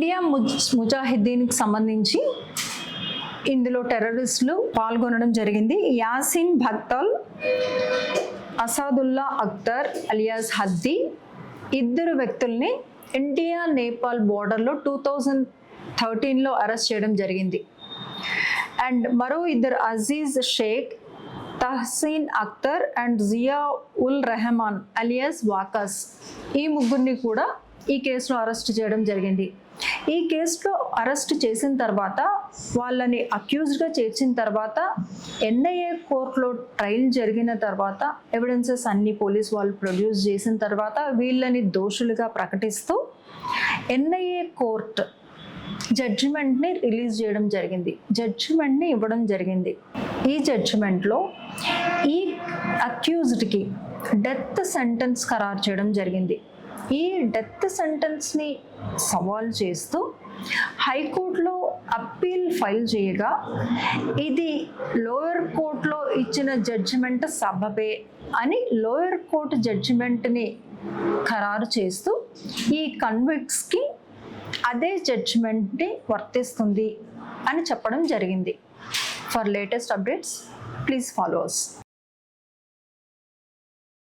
India ముజాహిద్దీన్కి సంబంధించి ఇందులో టెర్రరిస్టులు పాల్గొనడం జరిగింది. యాసిన్ భక్తల్, అసాదుల్లా అఖ్తర్ అలియాస్ హద్దీ ఇద్దరు వ్యక్తుల్ని ఇండియా నేపాల్ బోర్డర్లో 2013లో అరెస్ట్ చేయడం జరిగింది. అండ్ మరో ఇద్దరు అజీజ్ షేక్, తహసీన్ అఖ్తర్ అండ్ జియా ఉల్ రెహమాన్ అలియాస్ వాకస్ ఈ ముగ్గురిని కూడా ఈ కేసులో అరెస్ట్ చేయడం జరిగింది. ఈ కేసులో అరెస్ట్ చేసిన తర్వాత వాళ్ళని అక్యూజ్డ్గా చేర్చిన తర్వాత ఎన్ఐఏ కోర్టులో ట్రయల్ జరిగిన తర్వాత ఎవిడెన్సెస్ అన్ని పోలీస్ వాళ్ళు ప్రొడ్యూస్ చేసిన తర్వాత వీళ్ళని దోషులుగా ప్రకటిస్తూ ఎన్ఐఏ కోర్టు జడ్జిమెంట్ని రిలీజ్ చేయడం జరిగింది, జడ్జిమెంట్ని ఇవ్వడం జరిగింది. ఈ జడ్జిమెంట్లో ఈ అక్యూజ్డ్కి డెత్ సెంటెన్స్ ఖరారు చేయడం జరిగింది. ఈ డెత్ సెంటెన్స్ని సవాల్ చేస్తూ హైకోర్టులో అప్పీల్ ఫైల్ చేయగా ఇది లోయర్ కోర్టులో ఇచ్చిన జడ్జిమెంట్ సబబే అని లోయర్ కోర్టు జడ్జిమెంట్ని ఖరారు చేస్తూ ఈ కన్విక్ట్స్కి అదే జడ్జిమెంట్ని వర్తిస్తుంది అని చెప్పడం జరిగింది. For latest updates please follow us.